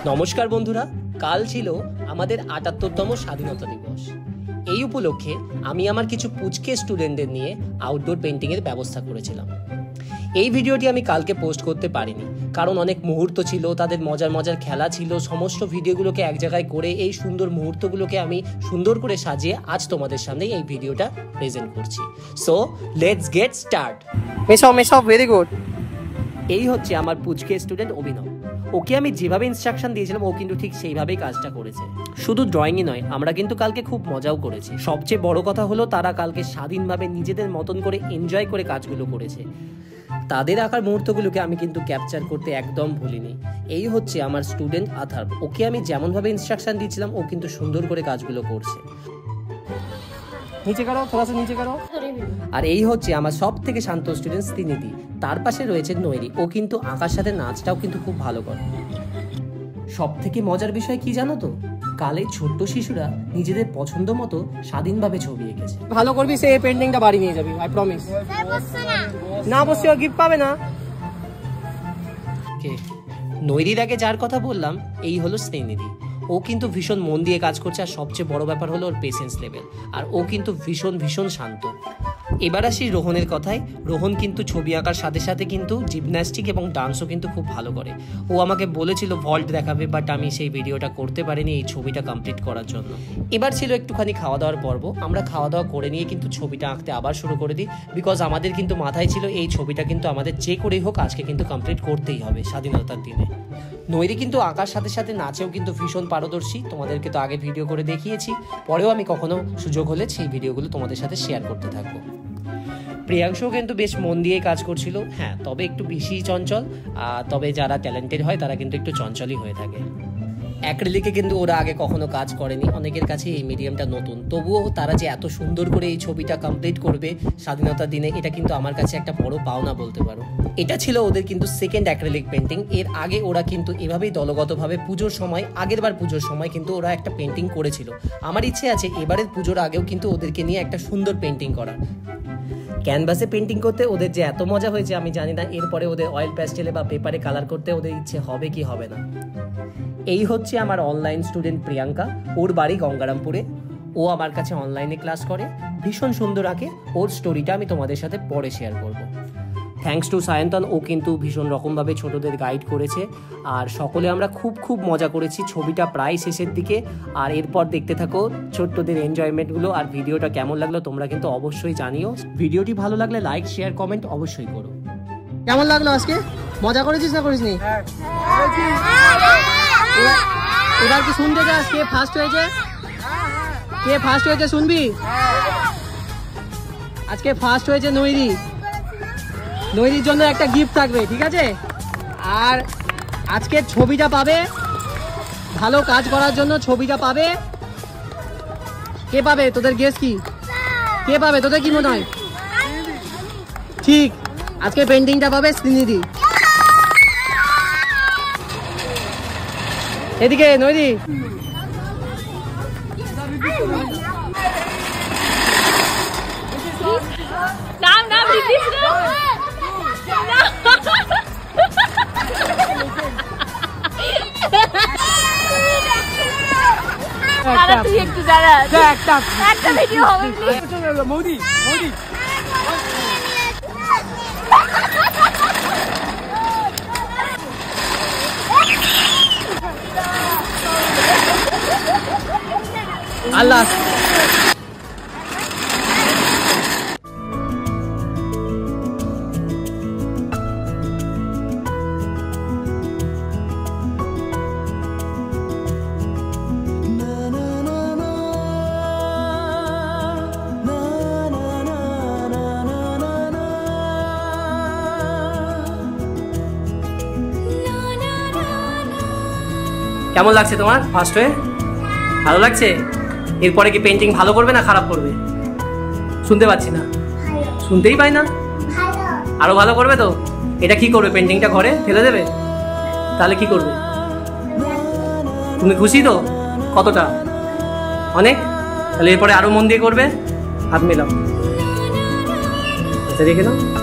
নমস্কার বন্ধুরা, কাল ছিল আমাদের ৭৮তম স্বাধীনতা দিবস। এই উপলক্ষে আমি আমার কিছু পুচকে স্টুডেন্টদের নিয়ে আউটডোর পেন্টিংয়ের ব্যবস্থা করেছিলাম। এই ভিডিওটি আমি কালকে পোস্ট করতে পারিনি, কারণ অনেক মুহূর্ত ছিল, তাদের মজার মজার খেলা ছিল। সমস্ত ভিডিওগুলোকে এক জায়গায় করে এই সুন্দর মুহূর্তগুলোকে আমি সুন্দর করে সাজিয়ে আজ তোমাদের সামনে এই ভিডিওটা প্রেজেন্ট করছি। So let's get start. মেশাও, ভেরি গুড। এই হচ্ছে আমার পুচকে স্টুডেন্ট অভিনব। ওকে আমি যেভাবে ইনস্ট্রাকশন দিয়েছিলাম ও কিন্তু ঠিক সেইভাবেই কাজটা করেছে। শুধু ড্রয়িংই নয়, আমরা কিন্তু কালকে খুব মজাও করেছি। সবচেয়ে বড় কথা হলো তারা কালকে স্বাধীনভাবে নিজেদের মতন করে এনজয় করে কাজগুলো করেছে। তাদের আঁকার মুহূর্তগুলোকে আমি কিন্তু ক্যাপচার করতে একদম ভুলিনি। এই হচ্ছে আমার স্টুডেন্ট আথার্ব। ওকে আমি যেমনভাবে ইনস্ট্রাকশন দিয়েছিলাম ও কিন্তু সুন্দর করে কাজগুলো করছে। নিচে করো, থোড়া সা নিচে করো। আর এই হচ্ছে আমার সব থেকে শান্ত স্টুডেন্ট স্ত্রীনিধি। তার পাশে রয়েছে নৈরি। ও কিন্তু আঁকার সাথে নাচটাও কিন্তু খুব ভালো করে। সব থেকে মজার বিষয় কি জানো তো, কালে ছোট্ট শিশুরা নিজেদের পছন্দ মতো স্বাধীনভাবে ছবি এঁকেছে। ভালো করবি, সে পেন্টিংটা বাড়ি নিয়ে যাবি, আই প্রমিস। না বসে গিফট পাবে না। নৈরির আগে যার কথা বললাম এই হলো স্নেহনিধি। ও কিন্তু ভীষণ মন দিয়ে কাজ করছে, আর সবচেয়ে বড় ব্যাপার হলো ওর পেশেন্স লেভেল। আর ও কিন্তু ভীষণ শান্ত। এবার আসি রোহনের কথায়। রোহন কিন্তু ছবি আঁকার সাথে সাথে কিন্তু জিমন্যাস্টিক এবং ডান্সও কিন্তু খুব ভালো করে। ও আমাকে বলেছিল ভল্ট দেখাবে, বাট আমি সেই ভিডিওটা করতে পারিনি এই ছবিটা কমপ্লিট করার জন্য। এবার ছিল একটুখানি খাওয়া দাওয়ার পর্ব। আমরা খাওয়া দাওয়া করে নিয়ে কিন্তু ছবিটা আঁকতে আবার শুরু করে দিই, বিকজ আমাদের কিন্তু মাথায় ছিল এই ছবিটা কিন্তু আমাদের যে করেই হোক আজকে কিন্তু কমপ্লিট করতেই হবে স্বাধীনতার দিনে। নৈরি কিন্তু আঁকার সাথে সাথে নাচেও কিন্তু ভীষণ পারদর্শী। তোমাদেরকে তো আগে ভিডিও করে দেখিয়েছি, পরেও আমি কখনো সুযোগ হলে সেই ভিডিওগুলো তোমাদের সাথে শেয়ার করতে থাকবো। প্রিয়াংশও কিন্তু বেশ মন দিয়ে কাজ করছিল। হ্যাঁ, তবে একটু বেশি চঞ্চল। তবে যারা ট্যালেন্টেড হয় তারা কিন্তু একটু চঞ্চলই হয়ে থাকে। অ্যাক্রিলিকে কিন্তু ওরা আগে কখনো কাজ করেনি, অনেকের কাছে এই মিডিয়ামটা নতুন। তবুও তারা যে এত সুন্দর করে এই ছবিটা কমপ্লিট করবে স্বাধীনতার দিনে, এটা কিন্তু আমার কাছে একটা বড় পাওনা বলতে পারো। এটা ছিল ওদের কিন্তু সেকেন্ড অ্যাক্রিলিক পেন্টিং। এর আগে ওরা কিন্তু এভাবেই দলগতভাবে পুজোর সময়, আগেরবার পুজোর সময় কিন্তু ওরা একটা পেন্টিং করেছিল। আমার ইচ্ছে আছে এবারের পুজোর আগেও কিন্তু ওদেরকে নিয়ে একটা সুন্দর পেন্টিং করা। ক্যানভাসে পেন্টিং করতে ওদের যে এত মজা হয়েছে আমি জানি না এরপরে ওদের অয়েল প্যাস্টেলে বা পেপারে কালার করতে ওদের ইচ্ছে হবে কি হবে না। এই হচ্ছে আমার অনলাইন স্টুডেন্ট প্রিয়াঙ্কা। ওর বাড়ি গঙ্গারামপুরে। ও আমার কাছে অনলাইনে ক্লাস করে, ভীষণ সুন্দর আঁকে। ওর স্টোরিটা আমি তোমাদের সাথে পরে শেয়ার করব। থ্যাঙ্কস টু সায়ন্তন, ও কিন্তু ভীষণ রকমভাবে ছোটদের গাইড করেছে। আর সকলে আমরা খুব মজা করেছি। ছবিটা প্রায় শেষের দিকে, আর এরপর দেখতে থাকো ছোট্টদের এনজয়মেন্টগুলো। আর ভিডিওটা কেমন লাগলো তোমরা কিন্তু অবশ্যই জানিও। ভিডিওটি ভালো লাগলে লাইক, শেয়ার, কমেন্ট অবশ্যই করো। কেমন লাগলো আজকে? মজা করেছিস না করিসনি? এবার কি শুনতে চাস কে ফার্স্ট হয়েছে? কে ফার্স্ট হয়েছে শুনবি? আজকে ফার্স্ট হয়েছে নৈরি। নৈরির জন্য একটা গিফট থাকবে, ঠিক আছে? আর আজকে ছবিটা পাবে, ভালো কাজ করার জন্য ছবিটা পাবে। কে পাবে? তোদের গেস কি? কে পাবে? তোদের কি মনে হয়? ঠিক, আজকে পেন্টিংটা পাবে স্ত্রীনিধি। এদিকে নৈরি। তুই একটু দাঁড়া, একটা ভিডিও হবে মোদি। আল্লাহ কেমন লাগছে তোমার ফার্স্ট হয়ে? ভালো লাগছে? এরপরে কি পেন্টিং ভালো করবে না খারাপ করবে? শুনতে পাচ্ছি না, শুনতেই পাই না। আরো ভালো করবে তো? এটা কি করবে? পেন্টিংটা ঘরে ফেলে দেবে? তাহলে কি করবে? তুমি খুশি তো? কতটা? অনেক? তাহলে এরপরে আরো মন দিয়ে করবে। হাত মেলাও, আচ্ছা দেখে নাও।